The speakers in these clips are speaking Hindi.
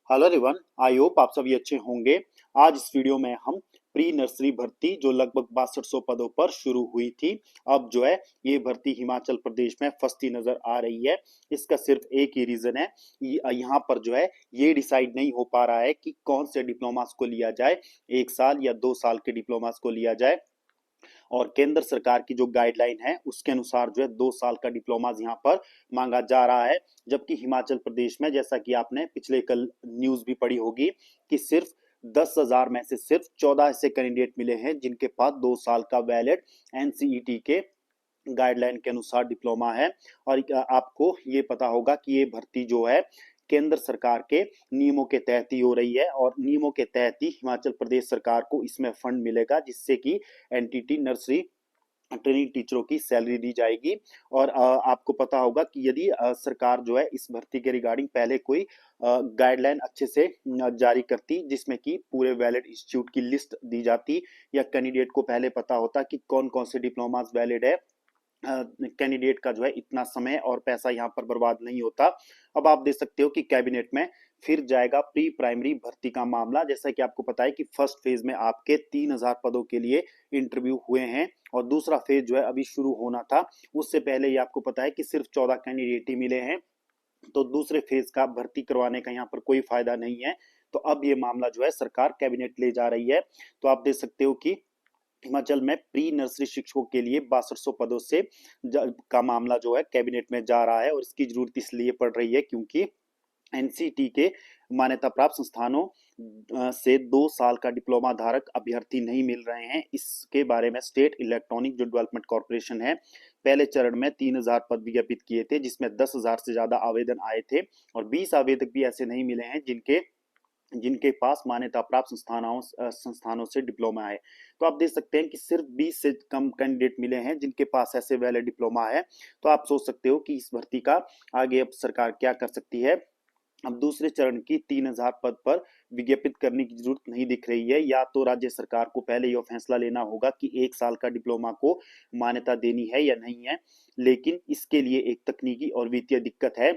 हेलो एवरीवन, आई होप आप सभी अच्छे होंगे। आज इस वीडियो में हम प्री नर्सरी भर्ती जो लगभग 6200 पदों पर शुरू हुई थी, अब जो है ये भर्ती हिमाचल प्रदेश में फंसती नजर आ रही है। इसका सिर्फ एक ही रीजन है, यहाँ पर जो है ये डिसाइड नहीं हो पा रहा है कि कौन से डिप्लोमास को लिया जाए, 1 साल या 2 साल के डिप्लोमास को लिया जाए। और केंद्र सरकार की जो गाइडलाइन है उसके अनुसार जो है 2 साल का डिप्लोमा यहाँ पर मांगा जा रहा है। जबकि हिमाचल प्रदेश में, जैसा कि आपने पिछले कल न्यूज भी पढ़ी होगी, कि सिर्फ 10,000 में से सिर्फ 14 ऐसे कैंडिडेट मिले हैं जिनके पास 2 साल का वैलिड एनसीईटी के गाइडलाइन के अनुसार डिप्लोमा है। और आपको ये पता होगा कि ये भर्ती जो है केंद्र सरकार के नियमों के तहत ही हो रही है, और नियमों के तहत ही हिमाचल प्रदेश सरकार को इसमें फंड मिलेगा, जिससे कि एनटीटी नर्सरी ट्रेनिंग टीचरों की सैलरी दी जाएगी। और आपको पता होगा कि यदि सरकार जो है इस भर्ती के रिगार्डिंग पहले कोई गाइडलाइन अच्छे से जारी करती, जिसमें कि पूरे वैलिड इंस्टीट्यूट की लिस्ट दी जाती, या कैंडिडेट को पहले पता होता कि कौन कौन से डिप्लोमास वैलिड है, कैंडिडेट का जो है इतना समय और पैसा यहाँ पर बर्बाद नहीं होता। अब आप देख सकते हो कि कैबिनेट में फिर जाएगा प्री प्राइमरी भर्ती का मामला। जैसा कि आपको पता है कि फर्स्ट फेज में आपके 3000 पदों के लिए इंटरव्यू हुए हैं, और दूसरा फेज जो है अभी शुरू होना था। उससे पहले ही आपको पता है कि सिर्फ 14 कैंडिडेट ही मिले हैं, तो दूसरे फेज का भर्ती करवाने का यहाँ पर कोई फायदा नहीं है। तो अब ये मामला जो है सरकार कैबिनेट ले जा रही है। तो आप देख सकते हो कि हिमाचल में प्री नर्सरी शिक्षकों के लिए 6200 पदों से का मामला जो है कैबिनेट में जा रहा है, और इसकी जरूरत इसलिए पड़ रही है क्योंकि एनसीटी के मान्यता प्राप्त संस्थानों से 2 साल का डिप्लोमा धारक अभ्यर्थी नहीं मिल रहे हैं। इसके बारे में स्टेट इलेक्ट्रॉनिक जो डेवलपमेंट कॉर्पोरेशन है, पहले चरण में 3000 पद विज्ञापित किए थे, जिसमें 10,000 से ज्यादा आवेदन आए थे, और 20 आवेदक भी ऐसे नहीं मिले हैं जिनके जिनके पास मान्यता प्राप्त संस्थानों से डिप्लोमा है। तो आप देख सकते हैं कि सिर्फ 20 से कम कैंडिडेट मिले हैं जिनके पास ऐसे वैलिड डिप्लोमा है। तो आप सोच सकते हो कि इस भर्ती का आगे अब सरकार क्या कर सकती है। अब दूसरे चरण की 3000 पद पर विज्ञापित करने की जरूरत नहीं दिख रही है। या तो राज्य सरकार को पहले यह फैसला लेना होगा कि 1 साल का डिप्लोमा को मान्यता देनी है या नहीं है, लेकिन इसके लिए एक तकनीकी और वित्तीय दिक्कत है।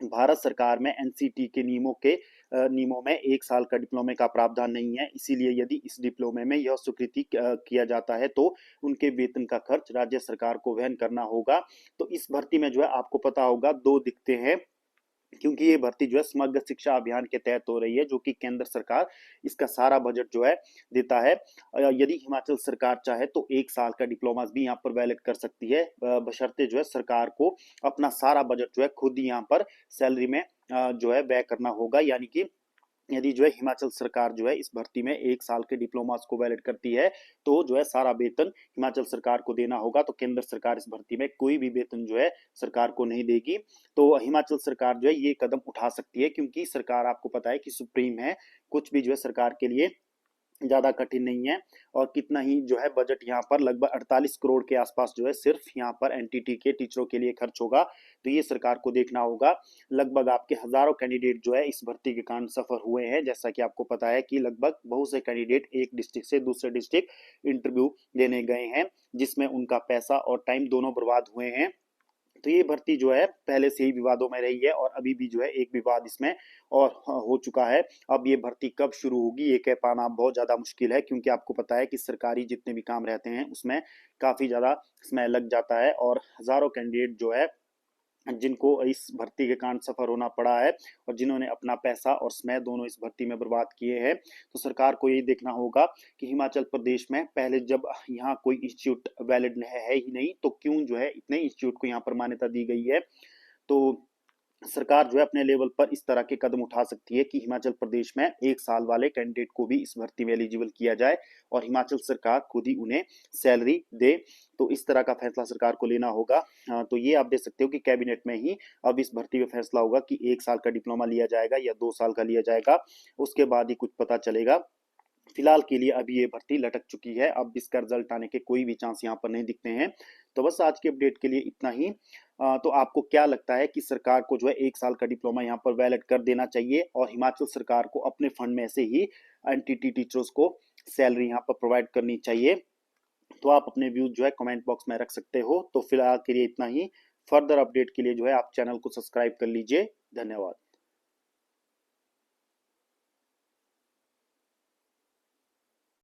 भारत सरकार में एनसीटी के नियमों में 1 साल का डिप्लोमे का प्रावधान नहीं है। इसीलिए यदि इस डिप्लोमे में यह स्वीकृति किया जाता है तो उनके वेतन का खर्च राज्य सरकार को वहन करना होगा। तो इस भर्ती में जो है आपको पता होगा दो दिक्कतें हैं, क्योंकि ये भर्ती जो है समग्र शिक्षा अभियान के तहत हो रही है, जो कि केंद्र सरकार इसका सारा बजट जो है देता है। यदि हिमाचल सरकार चाहे तो 1 साल का डिप्लोमा भी यहाँ पर वैलिड कर सकती है, बशर्ते जो है सरकार को अपना सारा बजट जो है खुद ही यहाँ पर सैलरी में जो है व्यय करना होगा। यानी कि यदि जो है हिमाचल सरकार जो है इस भर्ती में 1 साल के डिप्लोमास को वैलिड करती है, तो जो है सारा वेतन हिमाचल सरकार को देना होगा। तो केंद्र सरकार इस भर्ती में कोई भी वेतन जो है सरकार को नहीं देगी। तो हिमाचल सरकार जो है ये कदम उठा सकती है, क्योंकि सरकार आपको पता है कि सुप्रीम है, कुछ भी जो है सरकार के लिए ज्यादा कठिन नहीं है। और कितना ही जो है बजट यहाँ पर लगभग 48 करोड़ के आसपास जो है सिर्फ यहाँ पर एनटीटी के टीचरों के लिए खर्च होगा। तो ये सरकार को देखना होगा। लगभग आपके हजारों कैंडिडेट जो है इस भर्ती के कारण सफर हुए हैं। जैसा कि आपको पता है कि लगभग बहुत से कैंडिडेट एक डिस्ट्रिक्ट से दूसरे डिस्ट्रिक्ट इंटरव्यू देने गए हैं, जिसमें उनका पैसा और टाइम दोनों बर्बाद हुए हैं। तो ये भर्ती जो है पहले से ही विवादों में रही है, और अभी भी जो है एक विवाद इसमें और हो चुका है। अब ये भर्ती कब शुरू होगी ये कह पाना बहुत ज्यादा मुश्किल है, क्योंकि आपको पता है कि सरकारी जितने भी काम रहते हैं उसमें काफी ज्यादा समय लग जाता है, और हजारों कैंडिडेट जो है जिनको इस भर्ती के कारण सफर होना पड़ा है, और जिन्होंने अपना पैसा और समय दोनों इस भर्ती में बर्बाद किए हैं। तो सरकार को यही देखना होगा कि हिमाचल प्रदेश में पहले जब यहाँ कोई इंस्टीट्यूट वैलिड है ही नहीं, तो क्यों जो है इतने इंस्टीट्यूट को यहाँ पर मान्यता दी गई है। तो सरकार जो है अपने लेवल पर इस तरह के कदम उठा सकती है कि हिमाचल प्रदेश में 1 साल वाले कैंडिडेट को भी इस भर्ती में एलिजिबल किया जाए, और हिमाचल सरकार खुद ही उन्हें सैलरी दे। तो इस तरह का फैसला सरकार को लेना होगा। तो ये आप देख सकते हो कि कैबिनेट में ही अब इस भर्ती में फैसला होगा कि 1 साल का डिप्लोमा लिया जाएगा या 2 साल का लिया जाएगा। उसके बाद ही कुछ पता चलेगा। फिलहाल के लिए अभी ये भर्ती लटक चुकी है, अब इसका रिजल्ट आने के कोई भी चांस यहाँ पर नहीं दिखते हैं। तो बस आज के अपडेट के लिए इतना ही। तो आपको क्या लगता है कि सरकार को जो है 1 साल का डिप्लोमा यहाँ पर वैलिड कर देना चाहिए, और हिमाचल सरकार को अपने फंड में से ही एनटीटी टीचर्स को सैलरी यहाँ पर प्रोवाइड करनी चाहिए? तो आप अपने व्यूज जो है कमेंट बॉक्स में रख सकते हो। तो फिलहाल के लिए इतना ही। फर्दर अपडेट के लिए जो है आप चैनल को सब्सक्राइब कर लीजिए। धन्यवाद।